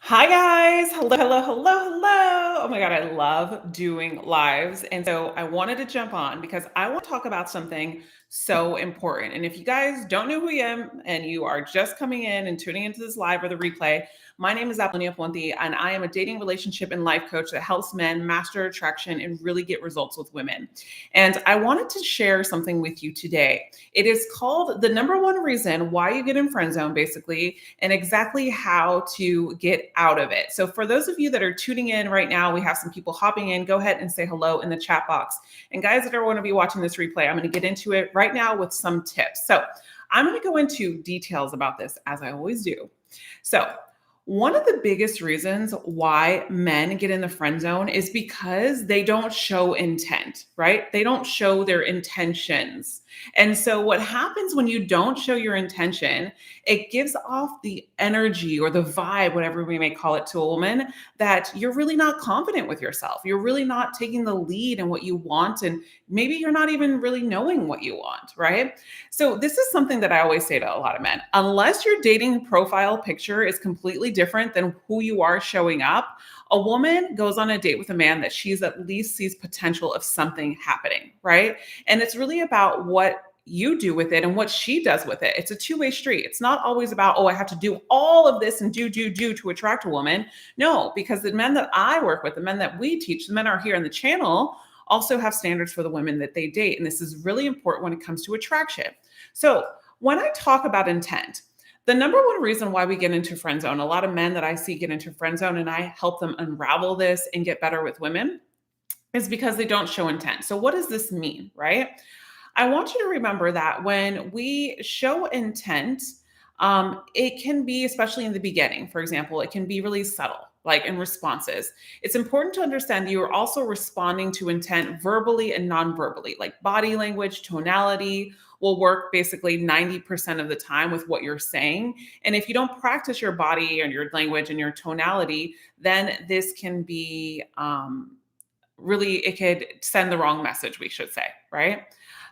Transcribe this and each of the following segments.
Hi guys. Hello, hello, hello, hello. Oh my God, I love doing lives. And so I wanted to jump on because I want to talk about something so important. And if you guys don't know who I am and you are just coming in and tuning into this live or the replay, my name is Apollonia Ponte, and I am a dating, relationship, and life coach that helps men master attraction and really get results with women. And I wanted to share something with you today. It is called the number one reason why you get in friend zone, basically, and exactly how to get out of it. So, for those of you that are tuning in right now, we have some people hopping in. Go ahead and say hello in the chat box. And, guys that are going to be watching this replay, I'm going to get into it right now with some tips. So, I'm going to go into details about this as I always do. So, one of the biggest reasons why men get in the friend zone is because they don't show intent, right? They don't show their intentions. And so, what happens when you don't show your intention, it gives off the energy or the vibe, whatever we may call it, to a woman that you're really not confident with yourself. You're really not taking the lead in what you want. And maybe you're not even really knowing what you want, right? So, this is something that I always say to a lot of men. Unless your dating profile picture is completely different than who you are showing up, a woman goes on a date with a man that she's at least sees potential of something happening, right? And it's really about what you do with it and what she does with it. It's a two-way street. It's not always about, oh, I have to do all of this and do to attract a woman. No, because the men that I work with, the men that we teach, the men are here on the channel also have standards for the women that they date. And this is really important when it comes to attraction. So when I talk about intent, the number one reason why we get into friend zone, a lot of men that I see get into friend zone and I help them unravel this and get better with women is because they don't show intent. So what does this mean, right? I want you to remember that when we show intent, it can be, especially in the beginning, for example, it can be really subtle, like in responses. It's important to understand you are also responding to intent verbally and non-verbally, like body language, tonality will work basically 90% of the time with what you're saying. And if you don't practice your body and your language and your tonality, then this can be really, it could send the wrong message, we should say, right?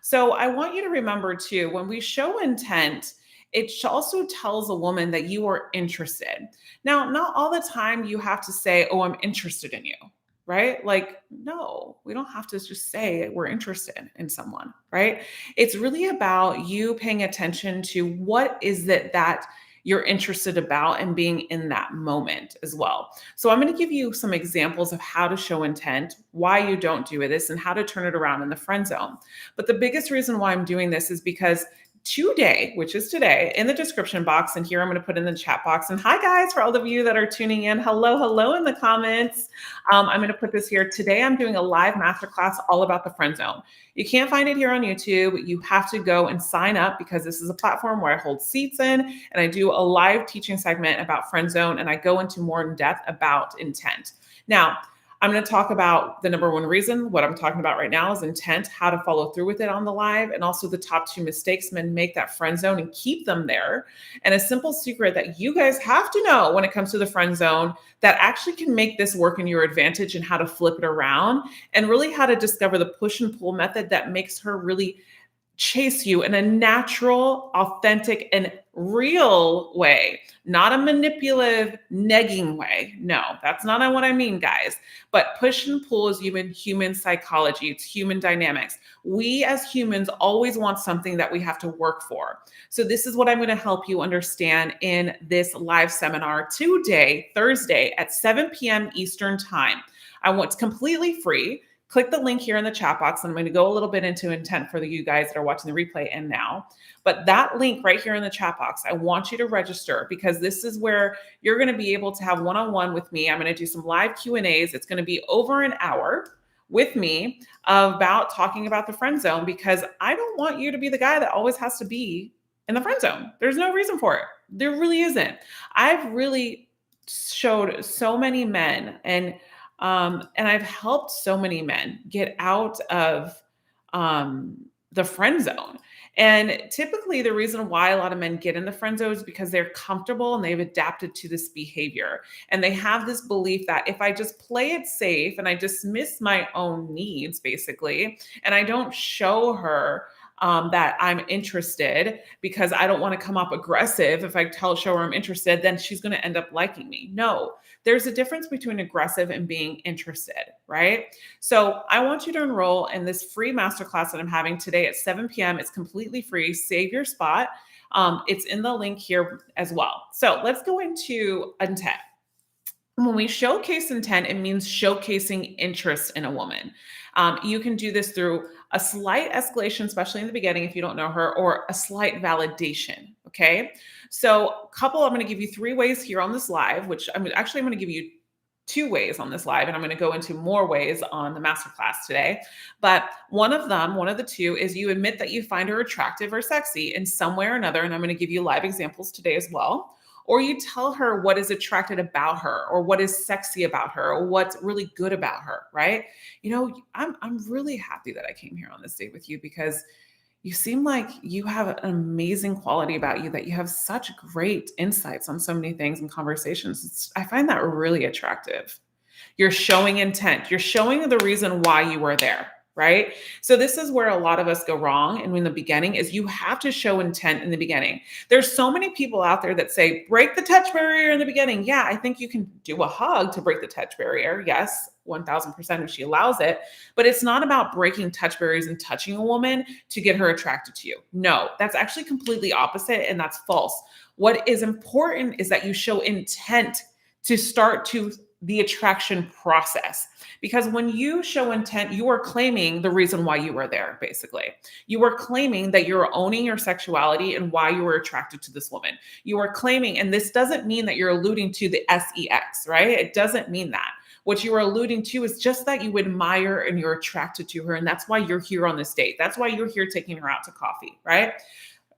So I want you to remember too, when we show intent, it also tells a woman that you are interested. Now, not all the time you have to say, oh, I'm interested in you, right? Like, no, we don't have to just say we're interested in someone, right? It's really about you paying attention to what is it that you're interested about and being in that moment as well. So I'm going to give you some examples of how to show intent, why you don't do this, and how to turn it around in the friend zone. But the biggest reason why I'm doing this is because today, which is today, in the description box, and here I'm going to put in the chat box. And hi, guys, for all of you that are tuning in. Hello, hello in the comments. I'm going to put this here. Today, I'm doing a live masterclass all about the friend zone. You can't find it here on YouTube. You have to go and sign up because this is a platform where I hold seats in and I do a live teaching segment about friend zone and I go into more in depth about intent. Now, I'm going to talk about the number one reason. What I'm talking about right now is intent, how to follow through with it on the live, and also the top two mistakes men make that friend zone and keep them there. And a simple secret that you guys have to know when it comes to the friend zone that actually can make this work in your advantage and how to flip it around and really how to discover the push and pull method that makes her really chase you in a natural, authentic, and real way, not a manipulative, negging way. No, that's not what I mean, guys. But push and pull is even human psychology, it's human dynamics. We as humans always want something that we have to work for. So, this is what I'm going to help you understand in this live seminar today, Thursday at 7 p.m. Eastern Time. It's completely free. Click the link here in the chat box. And I'm going to go a little bit into intent for you guys that are watching the replay and now. But that link right here in the chat box, I want you to register because this is where you're going to be able to have one-on-one with me. I'm going to do some live Q&As. It's going to be over an hour with me about talking about the friend zone because I don't want you to be the guy that always has to be in the friend zone. There's no reason for it. There really isn't. I've really showed so many men and I've helped so many men get out of the friend zone. And typically, the reason why a lot of men get in the friend zone is because they're comfortable and they've adapted to this behavior. And they have this belief that if I just play it safe and I dismiss my own needs, basically, and I don't show her that I'm interested because I don't want to come up aggressive. If I show her I'm interested, then she's going to end up liking me. No, there's a difference between aggressive and being interested, right? So I want you to enroll in this free masterclass that I'm having today at 7 p.m. It's completely free. Save your spot. It's in the link here as well. So let's go into intent. When we showcase intent, it means showcasing interest in a woman. You can do this through a slight escalation, especially in the beginning if you don't know her, or a slight validation. Okay. So, I'm going to give you 3 ways here on this live, which I'm going to give you 2 ways on this live, and I'm going to go into more ways on the masterclass today. But one of the 2 is you admit that you find her attractive or sexy in some way or another. And I'm going to give you live examples today as well. Or you tell her what is attracted about her, or what is sexy about her, or what's really good about her, right? I'm really happy that I came here on this date with you because you seem like you have an amazing quality about you, that you have such great insights on so many things and conversations. I find that really attractive. You're showing intent. You're showing the reason why you were there, right? So this is where a lot of us go wrong. And in the beginning is you have to show intent in the beginning. There's so many people out there that say, break the touch barrier in the beginning. Yeah, I think you can do a hug to break the touch barrier. Yes, 1000% if she allows it. But it's not about breaking touch barriers and touching a woman to get her attracted to you. No, that's actually completely opposite. And that's false. What is important is that you show intent to start to the attraction process. Because when you show intent, you are claiming the reason why you were there, basically. You are claiming that you're owning your sexuality and why you were attracted to this woman. You are claiming, and this doesn't mean that you're alluding to the sex, right? It doesn't mean that. What you are alluding to is just that you admire and you're attracted to her. And that's why you're here on this date. That's why you're here taking her out to coffee, right?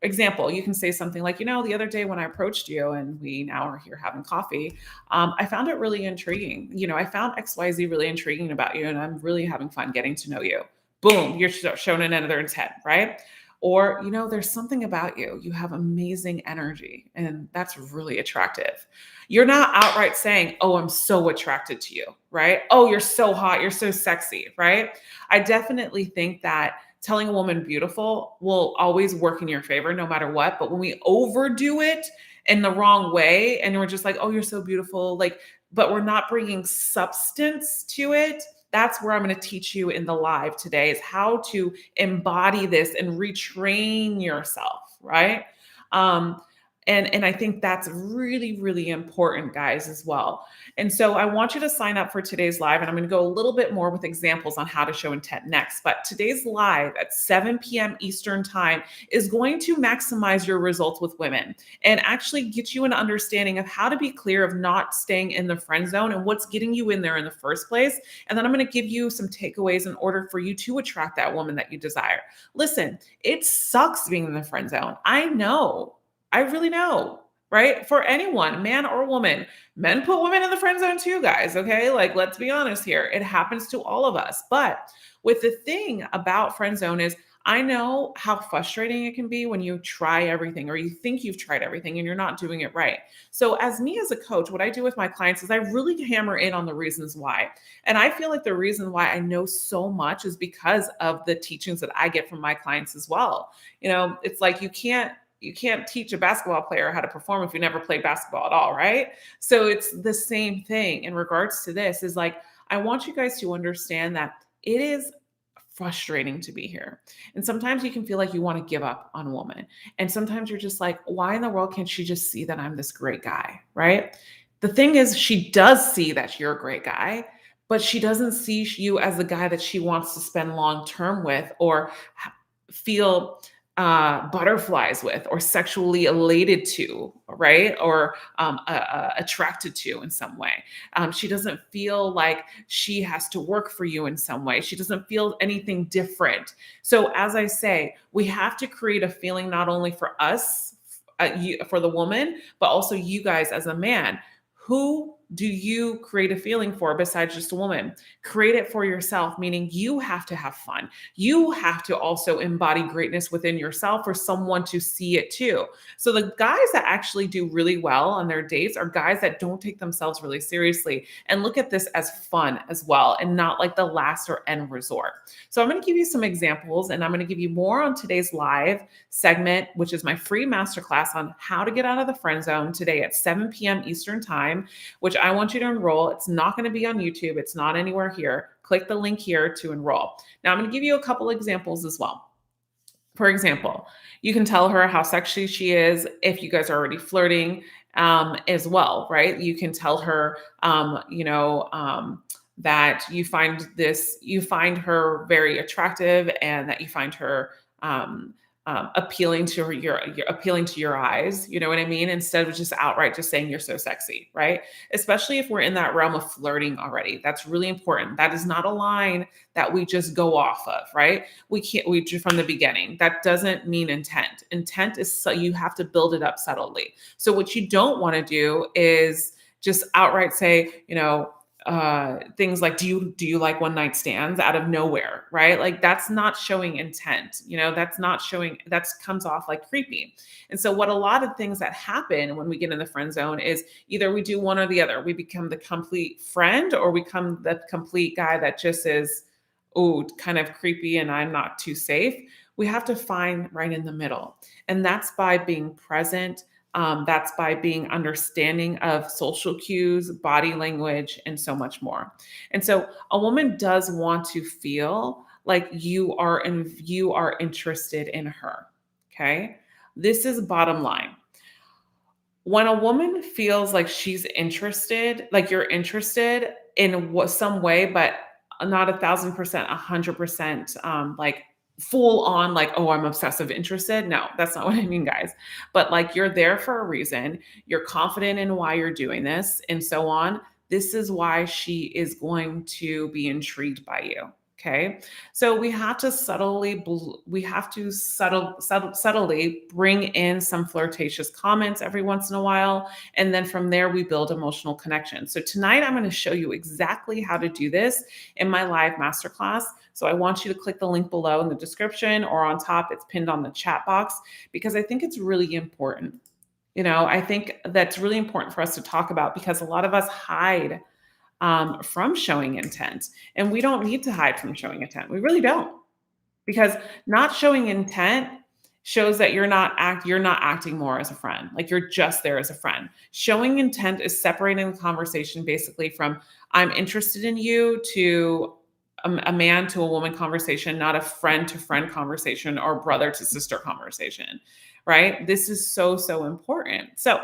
Example, you can say something like, the other day when I approached you and we now are here having coffee, I found it really intriguing. I found XYZ really intriguing about you, and I'm really having fun getting to know you. Boom, you're shown another intent, right? Or, there's something about you. You have amazing energy, and that's really attractive. You're not outright saying, oh, I'm so attracted to you, right? Oh, you're so hot. You're so sexy, right? I definitely think that telling a woman beautiful will always work in your favor no matter what. But when we overdo it in the wrong way and we're just like, oh, you're so beautiful, but we're not bringing substance to it, that's where I'm going to teach you in the live today is how to embody this and retrain yourself, right? And I think that's really, really important, guys, as well. And so I want you to sign up for today's live, and I'm going to go a little bit more with examples on how to show intent next. But today's live at 7 p.m. Eastern time is going to maximize your results with women and actually get you an understanding of how to be clear of not staying in the friend zone and what's getting you in there in the first place. And then I'm going to give you some takeaways in order for you to attract that woman that you desire. Listen, it sucks being in the friend zone. I know. I really know, right? For anyone, man or woman, men put women in the friend zone too, guys. Okay. Let's be honest here. It happens to all of us. But with the thing about friend zone is I know how frustrating it can be when you try everything or you think you've tried everything and you're not doing it right. So as a coach, what I do with my clients is I really hammer in on the reasons why. And I feel like the reason why I know so much is because of the teachings that I get from my clients as well. It's like you can't teach a basketball player how to perform if you never played basketball at all, right? So it's the same thing in regards to this is I want you guys to understand that it is frustrating to be here. And sometimes you can feel like you want to give up on a woman. And sometimes you're just like, why in the world can't she just see that I'm this great guy, right? The thing is, she does see that you're a great guy, but she doesn't see you as the guy that she wants to spend long term with or feel butterflies with or sexually elated to, right? Or attracted to in some way. She doesn't feel like she has to work for you in some way. She doesn't feel anything different. So as I say, we have to create a feeling not only for us, for the woman, but also you guys as a man. Who do you create a feeling for besides just a woman? Create it for yourself, meaning you have to have fun. You have to also embody greatness within yourself for someone to see it too. So the guys that actually do really well on their dates are guys that don't take themselves really seriously and look at this as fun as well and not like the last or end resort. So I'm going to give you some examples and I'm going to give you more on today's live segment, which is my free masterclass on how to get out of the friend zone today at 7 p.m. Eastern time, which I want you to enroll. It's not going to be on YouTube. It's not anywhere here. Click the link here to enroll. Now I'm going to give you a couple examples as well. For example, you can tell her how sexy she is if you guys are already flirting as well, right? You can tell her, that you find her very attractive and that you find her appealing to your appealing to your eyes. You know what I mean? Instead of just outright just saying you're so sexy, right? Especially if we're in that realm of flirting already. That's really important. That is not a line that we just go off of, right? We from the beginning. That doesn't mean intent. Intent is so you have to build it up subtly. So what you don't want to do is just outright say, things like do you like one night stands out of nowhere, right? Like that's not showing intent. That's not showing, that comes off like creepy. And so what a lot of things that happen when we get in the friend zone is either we do one or the other. We become the complete friend or we become the complete guy that just is, oh, kind of creepy and I'm not too safe. We have to find right in the middle. And that's by being present. That's by being understanding of social cues, body language, and so much more. And so a woman does want to feel like you are interested in her. Okay. This is bottom line. When a woman feels like she's interested, like you're interested in some way, but not 1,000%, 100%, like full on, like, oh, I'm obsessive interested. No, that's not what I mean, guys. But like you're there for a reason. You're confident in why you're doing this and so on. This is why she is going to be intrigued by you. Okay. So we have to subtly bring in some flirtatious comments every once in a while. And then from there, we build emotional connection. So tonight, I'm going to show you exactly how to do this in my live masterclass. So I want you to click the link below in the description or on top, it's pinned on the chat box because I think it's really important. I think that's really important for us to talk about because a lot of us hide from showing intent. And we don't need to hide from showing intent. We really don't. Because not showing intent shows that you're not acting more as a friend. Like you're just there as a friend. Showing intent is separating the conversation basically from I'm interested in you to a man to a woman conversation, not a friend to friend conversation or brother to sister conversation, right? This is so, so important. So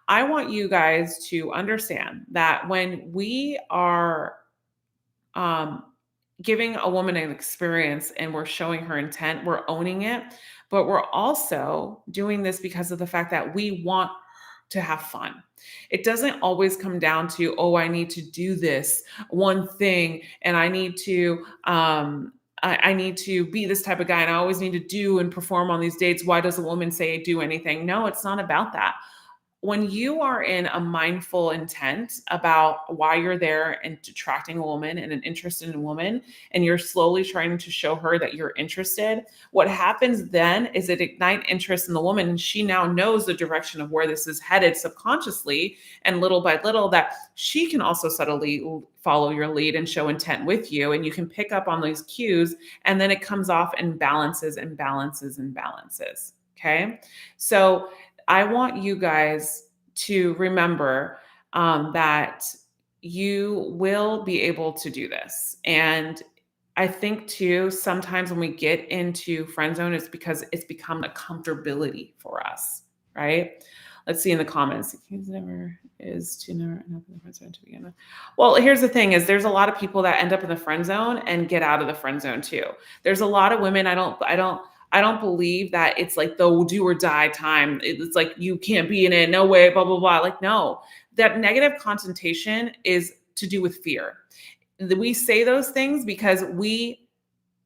I want you guys to understand that when we are um, giving a woman an experience and we're showing her intent, we're owning it, but we're also doing this because of the fact that we want to have fun. It doesn't always come down to, oh, I need to do this one thing and I need to I need to be this type of guy and I always need to do and perform on these dates. Why does a woman say do anything? No, it's not about that. When you are in a mindful intent about why you're there and attracting a woman and an interest in a woman, and you're slowly trying to show her that you're interested, what happens then is it ignite interest in the woman. And she now knows the direction of where this is headed subconsciously. And little by little, that she can also subtly follow your lead and show intent with you. And you can pick up on these cues. And then it comes off and balances and balances and balances. Okay. So I want you guys to remember that you will be able to do this. And I think too, sometimes when we get into friend zone, it's because it's become a comfortability for us, right? Let's see in the comments. He's never is to never end up in the friend zone to begin with. Well, here's the thing is there's a lot of people that end up in the friend zone and get out of the friend zone too. There's a lot of women, I don't believe that it's like the do or die time. It's like you can't be in it, no way, blah, blah, blah. Like, no, that negative connotation is to do with fear. We say those things because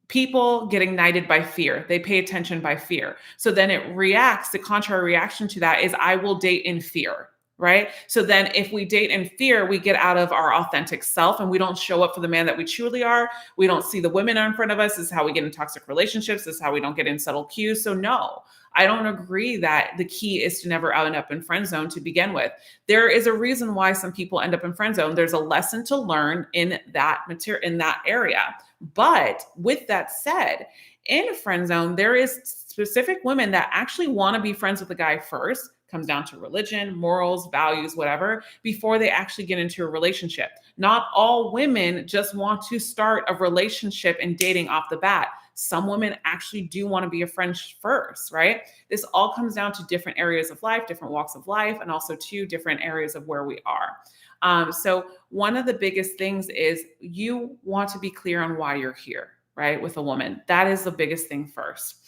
people get ignited by fear. They pay attention by fear. So then it reacts, the contrary reaction to that is I will date in fear. right? So then if we date in fear, we get out of our authentic self and we don't show up for the man that we truly are. We don't see the women in front of us. This is how we get in toxic relationships. This is how we don't get in subtle cues. So no, I don't agree that the key is to never end up in friend zone to begin with. There is a reason why some people end up in friend zone. There's a lesson to learn in that material, in that area. But with that said, in friend zone, there is specific women that actually want to be friends with the guy first. Comes down to religion, morals, values, whatever, before they actually get into a relationship. Not all women just want to start a relationship and dating off the bat. Some women actually do want to be a friend first, right? This all comes down to different areas of life, different walks of life, and also two different areas of where we are. So one of the biggest things is you want to be clear on why you're here, right? With a woman. That is the biggest thing first.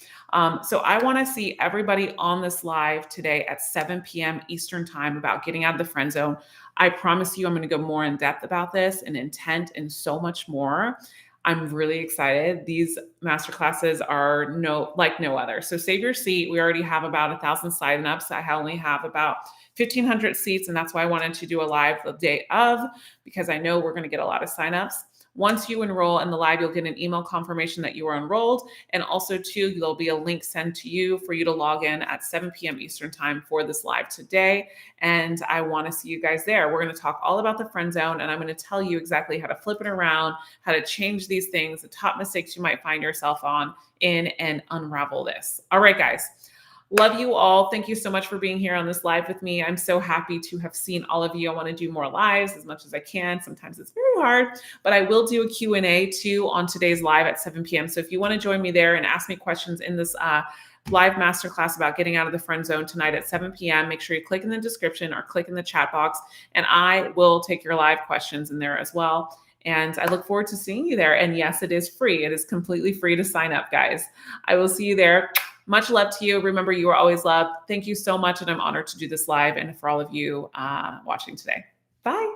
So I want to see everybody on this live today at 7 p.m. Eastern time about getting out of the friend zone. I promise you, I'm going to go more in depth about this and intent and so much more. I'm really excited. These masterclasses are like no other. So save your seat. We already have about 1,000 signups. I only have about 1,500 seats, and that's why I wanted to do a live the day of, because I know we're going to get a lot of signups. Once you enroll in the live, you'll get an email confirmation that you are enrolled. And also, too, there'll be a link sent to you for you to log in at 7 p.m. Eastern time for this live today. And I want to see you guys there. We're going to talk all about the friend zone, and I'm going to tell you exactly how to flip it around, how to change these things, the top mistakes you might find yourself on in, and unravel this. All right, guys. Love you all. Thank you so much for being here on this live with me. I'm so happy to have seen all of you. I want to do more lives as much as I can. Sometimes it's very hard, but I will do a Q&A too on today's live at 7 p.m. So if you want to join me there and ask me questions in this live masterclass about getting out of the friend zone tonight at 7 p.m., make sure you click in the description or click in the chat box, and I will take your live questions in there as well. And I look forward to seeing you there. And yes, it is free. It is completely free to sign up, guys. I will see you there. Much love to you. Remember, you are always loved. Thank you so much. And I'm honored to do this live and for all of you watching today. Bye.